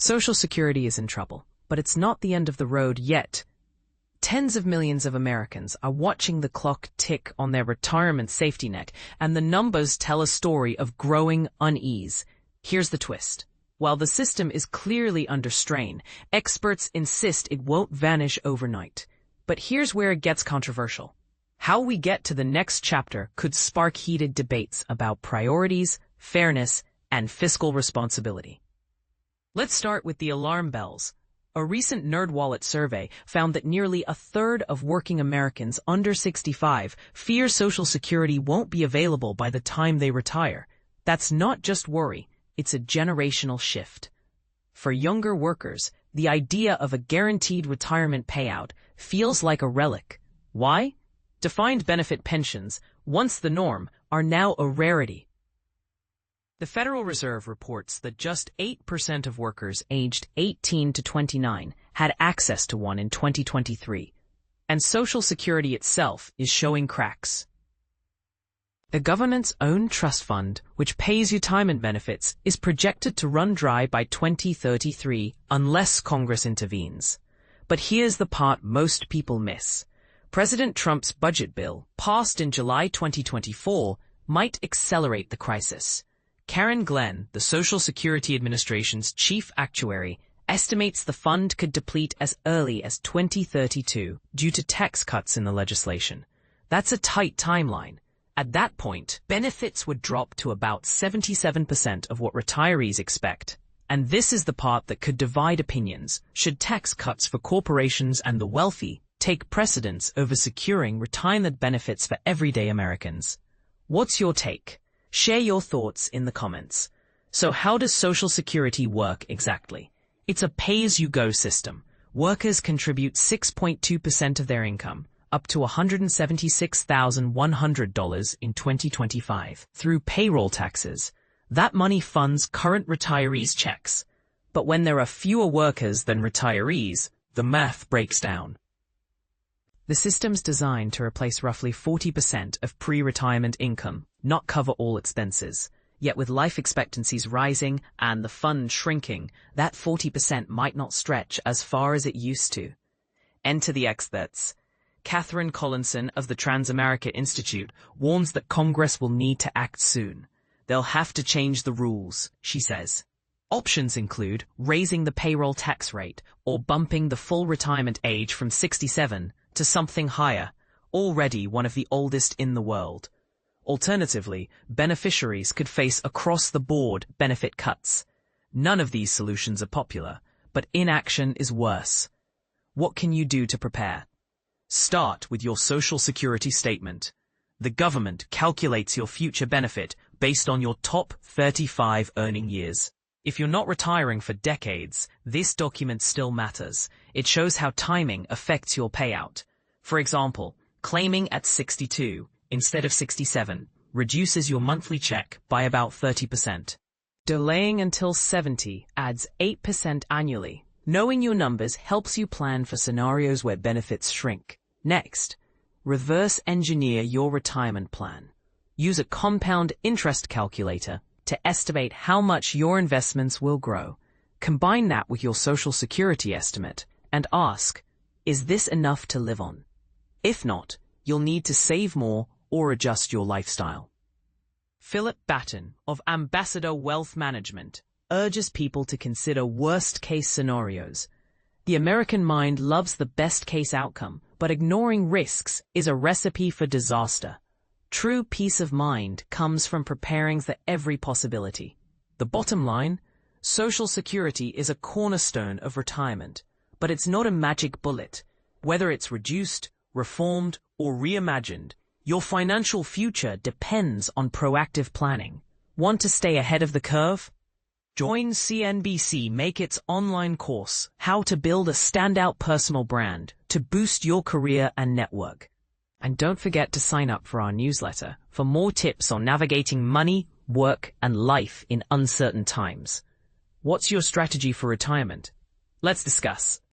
Social Security is in trouble, but it's not the end of the road yet. Tens of millions of Americans are watching the clock tick on their retirement safety net, and the numbers tell a story of growing unease. Here's the twist. While the system is clearly under strain, experts insist it won't vanish overnight. But here's where it gets controversial. How we get to the next chapter could spark heated debates about priorities, fairness, and fiscal responsibility. Let's start with the alarm bells. A recent NerdWallet survey found that nearly a third of working Americans under 65 fear Social Security won't be available by the time they retire. That's not just worry, it's a generational shift. For younger workers, the idea of a guaranteed retirement payout feels like a relic. Why? Defined benefit pensions, once the norm, are now a rarity. The Federal Reserve reports that just 8% of workers aged 18 to 29 had access to one in 2023, and Social Security itself is showing cracks. The government's own trust fund, which pays retirement benefits, is projected to run dry by 2033 unless Congress intervenes. But here's the part most people miss. President Trump's budget bill, passed in July 2024, might accelerate the crisis. Karen Glenn, the Social Security Administration's chief actuary, estimates the fund could deplete as early as 2032 due to tax cuts in the legislation. That's a tight timeline. At that point, benefits would drop to about 77% of what retirees expect. And this is the part that could divide opinions. Should tax cuts for corporations and the wealthy take precedence over securing retirement benefits for everyday Americans? What's your take? Share your thoughts in the comments. So how does Social Security work exactly? It's a pay-as-you-go system. Workers contribute 6.2% of their income, up to $176,100 in 2025, through payroll taxes. That money funds current retirees' checks. But when there are fewer workers than retirees, the math breaks down. The system's designed to replace roughly 40% of pre-retirement income, not cover all expenses. Yet with life expectancies rising and the fund shrinking, that 40% might not stretch as far as it used to. Enter the experts. Catherine Collinson of the Transamerica Institute warns that Congress will need to act soon. They'll have to change the rules, she says. Options include raising the payroll tax rate or bumping the full retirement age from 67 to something higher, already one of the oldest in the world. Alternatively, beneficiaries could face across-the-board benefit cuts. None of these solutions are popular, but inaction is worse. What can you do to prepare? Start with your Social Security statement. The government calculates your future benefit based on your top 35 earning years. If you're not retiring for decades, this document still matters. It shows how timing affects your payout. For example, claiming at 62 instead of 67 reduces your monthly check by about 30%. Delaying until 70 adds 8% annually. Knowing your numbers helps you plan for scenarios where benefits shrink. Next, reverse engineer your retirement plan. Use a compound interest calculator to estimate how much your investments will grow. Combine that with your Social Security estimate and ask, is this enough to live on? If not, you'll need to save more or adjust your lifestyle. Philip Batten of Ambassador Wealth Management urges people to consider worst-case scenarios. The American mind loves the best-case outcome, but ignoring risks is a recipe for disaster. True peace of mind comes from preparing for every possibility. The bottom line, Social Security is a cornerstone of retirement, but it's not a magic bullet. Whether it's reduced, reformed, or reimagined, your financial future depends on proactive planning. Want to stay ahead of the curve? Join CNBC Make It's online course, How to Build a Standout Personal Brand, to boost your career and network. And don't forget to sign up for our newsletter for more tips on navigating money, work, and life in uncertain times. What's your strategy for retirement? Let's discuss.